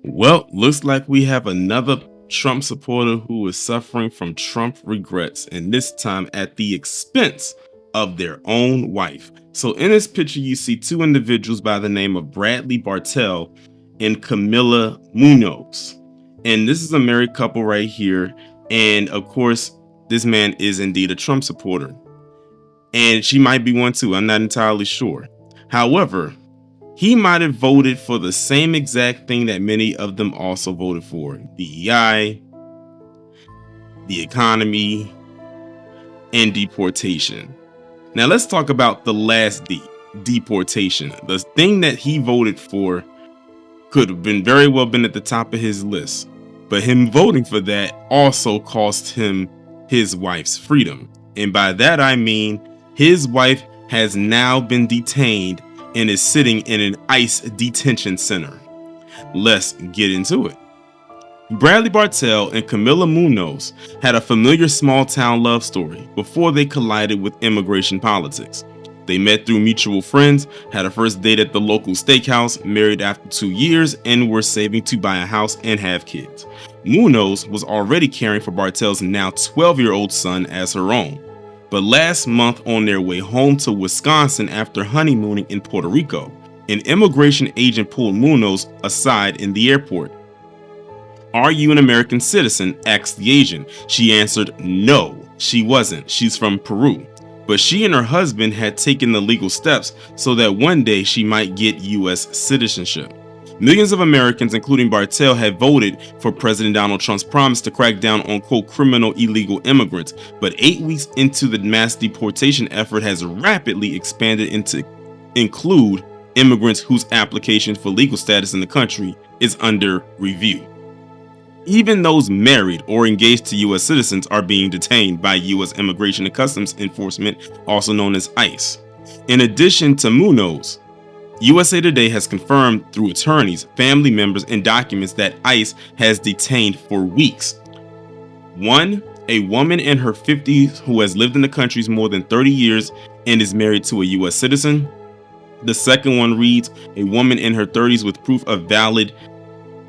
Well, looks like we have another Trump supporter who is suffering from Trump regrets, and this time at the expense of their own wife. So, in this picture, you see two individuals by the name of Bradley Bartell and Camila Munoz. And this is a married couple right here. And of course, this man is indeed a Trump supporter. And she might be one too. I'm not entirely sure. However, he might have voted for the same exact thing that many of them also voted for: DEI, the economy, and deportation. Now, let's talk about the last D, deportation. The thing that he voted for could have been very well been at the top of his list, but him voting for that also cost him his wife's freedom. And by that, I mean his wife has now been detained and is sitting in an ICE detention center. Let's get into it. Bradley Bartell and Camila Munoz had a familiar small-town love story before they collided with immigration politics. They met through mutual friends, had a first date at the local steakhouse, married after 2 years, and were saving to buy a house and have kids. Munoz was already caring for Bartell's now 12-year-old son as her own. But last month, on their way home to Wisconsin after honeymooning in Puerto Rico, an immigration agent pulled Munoz aside in the airport. "Are you an American citizen?" asked the agent. She answered no, she wasn't. She's from Peru. But she and her husband had taken the legal steps so that one day she might get U.S. citizenship. Millions of Americans, including Bartell, had voted for President Donald Trump's promise to crack down on, quote, criminal illegal immigrants. But 8 weeks into the mass deportation effort has rapidly expanded into include immigrants whose application for legal status in the country is under review. Even those married or engaged to U.S. citizens are being detained by U.S. Immigration and Customs Enforcement, also known as ICE. In addition to Munoz, USA Today has confirmed through attorneys, family members, and documents that ICE has detained for weeks. 1. A woman in her 50s who has lived in the country more than 30 years and is married to a U.S. citizen. The second one reads, a woman in her 30s with proof of valid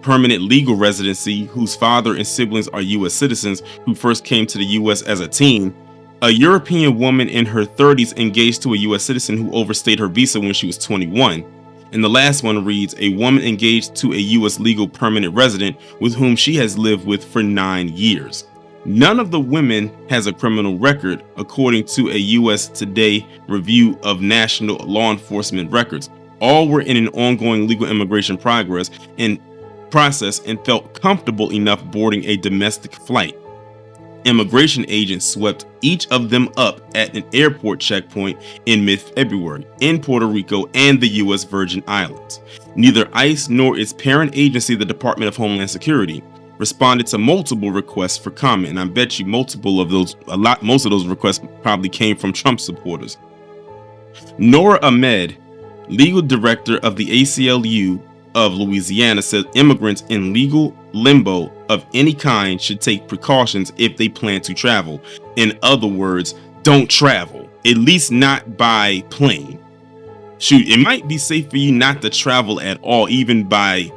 permanent legal residency whose father and siblings are U.S. citizens who first came to the U.S. as a teen. A European woman in her 30s engaged to a U.S. citizen who overstayed her visa when she was 21. And the last one reads, a woman engaged to a U.S. legal permanent resident with whom she has lived with for 9 years. None of the women has a criminal record, according to a U.S. Today review of national law enforcement records. All were in an ongoing legal immigration process and felt comfortable enough boarding a domestic flight. Immigration agents swept each of them up at an airport checkpoint in mid-February in Puerto Rico and the U.S. Virgin Islands. Neither ICE nor its parent agency, the Department of Homeland Security, responded to multiple requests for comment. And I bet you most of those requests probably came from Trump supporters. Nora Ahmed, legal director of the ACLU of Louisiana, said immigrants in legal limbo of any kind should take precautions if they plan to travel. In other words, don't travel, at least not by plane. Shoot, it might be safe for you not to travel at all, even by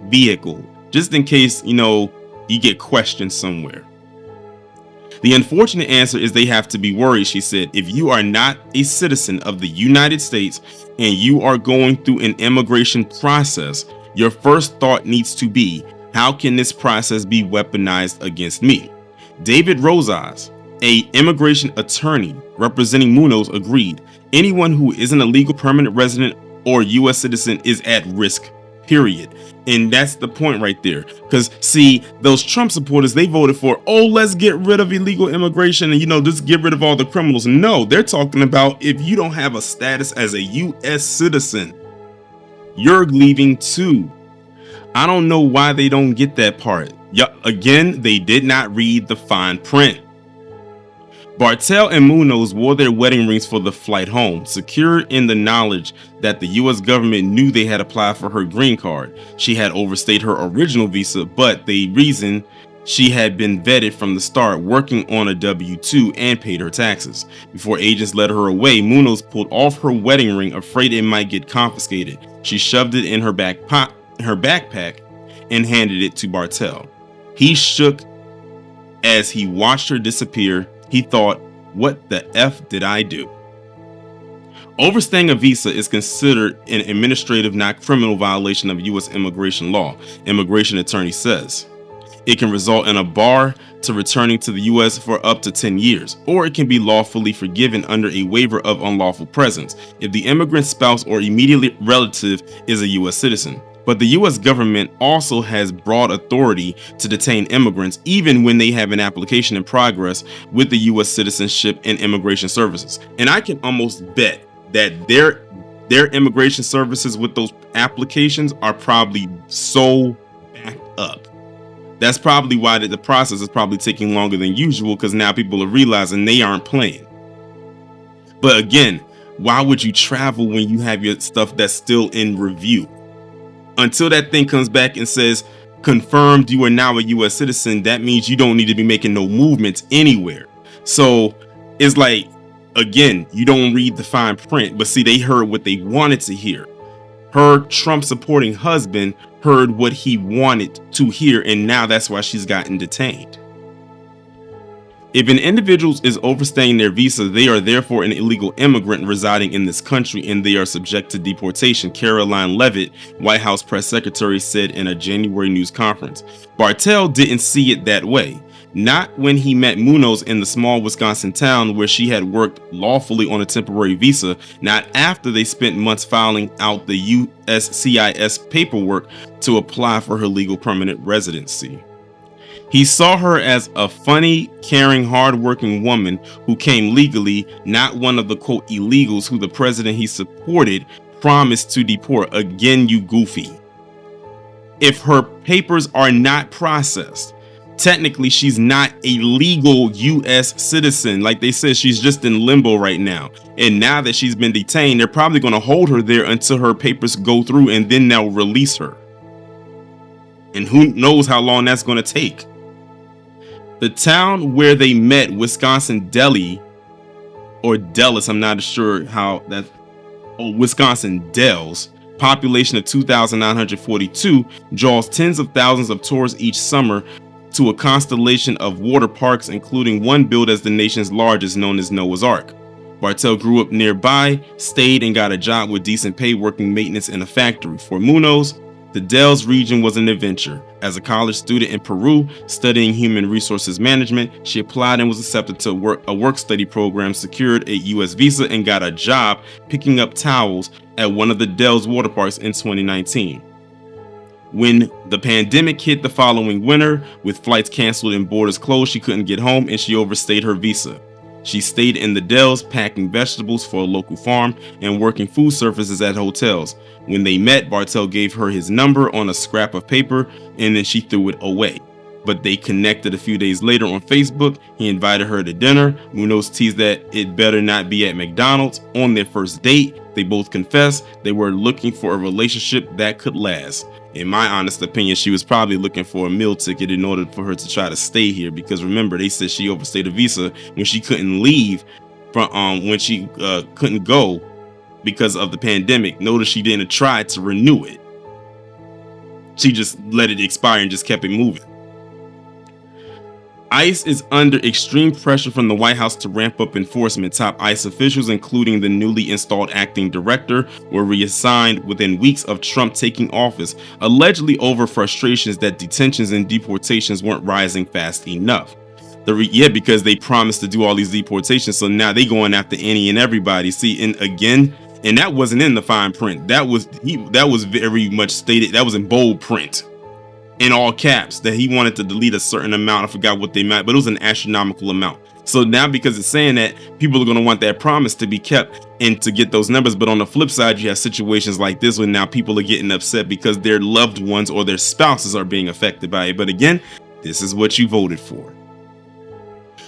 vehicle, just in case, you get questioned somewhere. The unfortunate answer is they have to be worried, she said. If you are not a citizen of the United States and you are going through an immigration process, your first thought needs to be, how can this process be weaponized against me? David Rosas, an immigration attorney representing Munoz, agreed. Anyone who isn't a legal permanent resident or U.S. citizen is at risk, period. And that's the point right there. Because, see, those Trump supporters, they voted for, let's get rid of illegal immigration and, just get rid of all the criminals. No, they're talking about if you don't have a status as a U.S. citizen, you're leaving too. I don't know why they don't get that part. Again, they did not read the fine print. Bartell and Munoz wore their wedding rings for the flight home, secure in the knowledge that the U.S. government knew they had applied for her green card. She had overstayed her original visa, but the reason she had been vetted from the start, working on a W-2 and paid her taxes. Before agents led her away, Munoz pulled off her wedding ring, afraid it might get confiscated. She shoved it in her backpack and handed it to Bartel. He shook as he watched her disappear. He thought, "What the F did I do?" Overstaying a visa is considered an administrative, not criminal violation of U.S. immigration law, immigration attorney says. It can result in a bar to returning to the U.S. for up to 10 years, or it can be lawfully forgiven under a waiver of unlawful presence if the immigrant's spouse or immediate relative is a U.S. citizen. But the U.S. government also has broad authority to detain immigrants even when they have an application in progress with the U.S. Citizenship and Immigration Services. And I can almost bet that their immigration services with those applications are probably so backed up. That's probably why the process is probably taking longer than usual, because now people are realizing they aren't playing. But again, why would you travel when you have your stuff that's still in review? Until that thing comes back and says, confirmed you are now a U.S. citizen, that means you don't need to be making no movements anywhere. So it's like, again, you don't read the fine print, but see, they heard what they wanted to hear. Her Trump supporting husband heard what he wanted to hear, and now that's why she's gotten detained. If an individual is overstaying their visa, they are therefore an illegal immigrant residing in this country, and they are subject to deportation, Caroline Leavitt, White House press secretary, said in a January news conference. Bartel didn't see it that way. Not when he met Munoz in the small Wisconsin town where she had worked lawfully on a temporary visa, not after they spent months filing out the USCIS paperwork to apply for her legal permanent residency. He saw her as a funny, caring, hardworking woman who came legally, not one of the quote illegals who the president he supported promised to deport. Again, you goofy. If her papers are not processed, technically she's not a legal U.S. citizen. Like they said, she's just in limbo right now. And now that she's been detained, they're probably going to hold her there until her papers go through, and then they'll release her. And who knows how long that's going to take. The town where they met, Wisconsin Delhi, or Dells, I'm not sure how that, Wisconsin Dells, population of 2,942, draws tens of thousands of tourists each summer to a constellation of water parks, including one billed as the nation's largest, known as Noah's Ark. Bartel grew up nearby, stayed and got a job with decent pay working maintenance in a factory. For Munoz, the Dells region was an adventure. As a college student in Peru studying human resources management, she applied and was accepted to a work study program, secured a U.S. visa, and got a job picking up towels at one of the Dells water parks in 2019. When the pandemic hit the following winter, with flights canceled and borders closed, she couldn't get home and she overstayed her visa. She stayed in the Dells, packing vegetables for a local farm and working food services at hotels. When they met, Bartel gave her his number on a scrap of paper, and then she threw it away. But they connected a few days later on Facebook. He invited her to dinner. Munoz teased that it better not be at McDonald's. On their first date, they both confessed they were looking for a relationship that could last. In my honest opinion, she was probably looking for a meal ticket in order for her to try to stay here, because remember, they said she overstayed a visa when she couldn't leave from when she couldn't go because of the pandemic. Notice she didn't try to renew it. She just let it expire and just kept it moving. ICE is under extreme pressure from the White House to ramp up enforcement. Top ICE officials, including the newly installed acting director, were reassigned within weeks of Trump taking office, allegedly over frustrations that detentions and deportations weren't rising fast enough. Because they promised to do all these deportations, so now they going after any and everybody. See, and again, and that wasn't in the fine print. That was very much stated. That was in bold print, in all caps, that he wanted to delete a certain amount. I forgot what they meant, but it was an astronomical amount. So now, because it's saying that, people are going to want that promise to be kept and to get those numbers. But on the flip side, you have situations like this where now people are getting upset because their loved ones or their spouses are being affected by it. But again, this is what you voted for.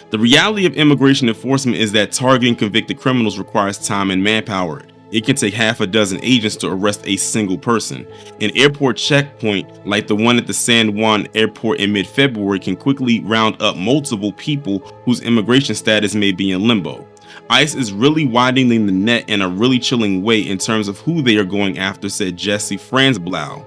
The reality of immigration enforcement is that targeting convicted criminals requires time and manpower. It can take half a dozen agents to arrest a single person. An airport checkpoint like the one at the San Juan airport in mid-February can quickly round up multiple people whose immigration status may be in limbo. ICE is really widening the net in a really chilling way in terms of who they are going after, said Jesse Franzblau,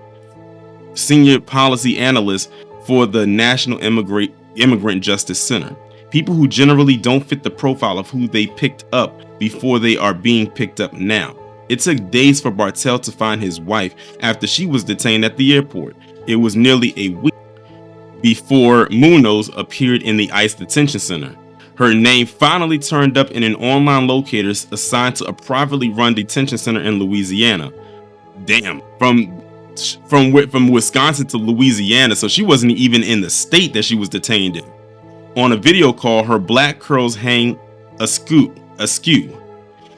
senior policy analyst for the National Immigrant Justice Center. People who generally don't fit the profile of who they picked up before they are being picked up now. It took days for Bartell to find his wife after she was detained at the airport. It was nearly a week before Munoz appeared in the ICE detention center. Her name finally turned up in an online locator assigned to a privately run detention center in Louisiana. Damn, from Wisconsin to Louisiana, so she wasn't even in the state that she was detained in. On a video call, her black curls hang askew.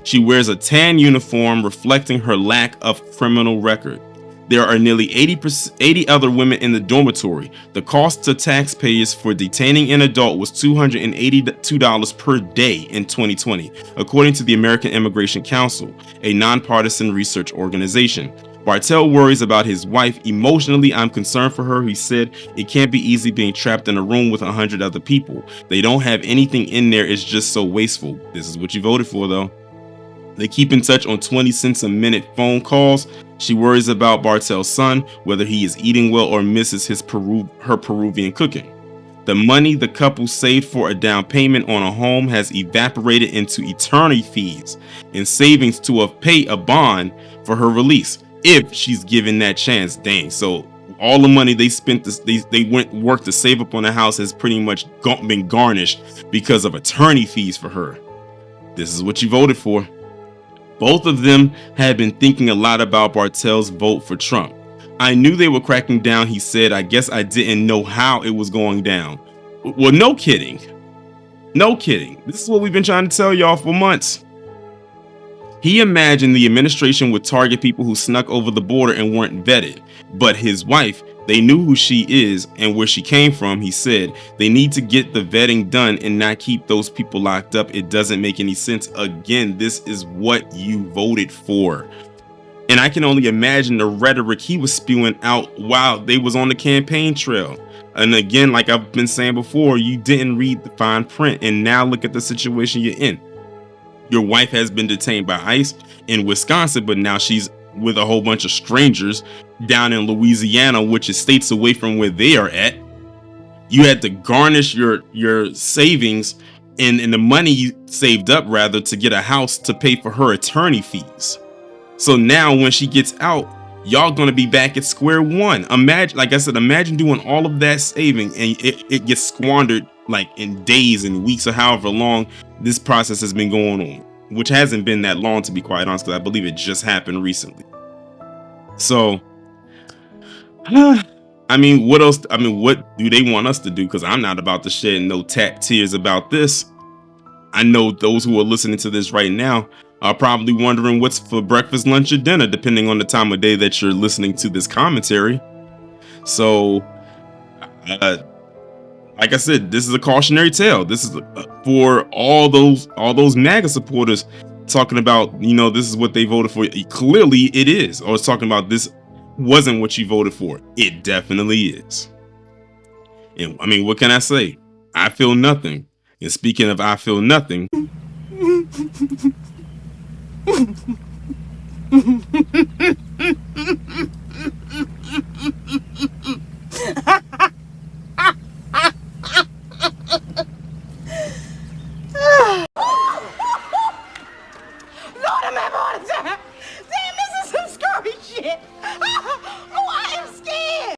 She wears a tan uniform reflecting her lack of criminal record. There are nearly 80 other women in the dormitory. The cost to taxpayers for detaining an adult was $282 per day in 2020, according to the American Immigration Council, a nonpartisan research organization. Bartell worries about his wife. Emotionally, I'm concerned for her. He said, it can't be easy being trapped in a room with 100 other people. They don't have anything in there. It's just so wasteful. This is what you voted for, though. They keep in touch on 20 cents a minute phone calls. She worries about Bartell's son, whether he is eating well or misses her Peruvian cooking. The money the couple saved for a down payment on a home has evaporated into attorney fees and savings to pay a bond for her release, if she's given that chance. Dang, so all the money they spent, they went work to save up on the house has pretty much been garnished because of attorney fees for her. This is what you voted for. Both of them had been thinking a lot about Bartell's vote for Trump. I knew they were cracking down, he said. I guess I didn't know how it was going down. Well, no kidding. No kidding. This is what we've been trying to tell y'all for months. He imagined the administration would target people who snuck over the border and weren't vetted. But his wife, they knew who she is and where she came from. He said they need to get the vetting done and not keep those people locked up. It doesn't make any sense. Again, this is what you voted for. And I can only imagine the rhetoric he was spewing out while they was on the campaign trail. And again, like I've been saying before, you didn't read the fine print, and now look at the situation you're in. Your wife has been detained by ICE in Wisconsin, but now she's with a whole bunch of strangers down in Louisiana, which is states away from where they are at. You had to garnish your savings and the money you saved up rather to get a house to pay for her attorney fees. So now when she gets out, y'all gonna be back at square one. Imagine, like I said, imagine doing all of that saving and it gets squandered like in days and weeks or however long this process has been going on, which hasn't been that long, to be quite honest, because I believe it just happened recently. So I mean, what else? I mean, what do they want us to do? Because I'm not about to shed no tears about this. I know those who are listening to this right now are probably wondering what's for breakfast, lunch, or dinner, depending on the time of day that you're listening to this commentary. So, like I said, this is a cautionary tale. This is for all those MAGA supporters talking about, you know, this is what they voted for. Clearly, it is. Or it's talking about this wasn't what you voted for. It definitely is. And I mean, what can I say? I feel nothing. And speaking of I feel nothing. Lord, I'm having a heart attack. Damn, this is some scary shit.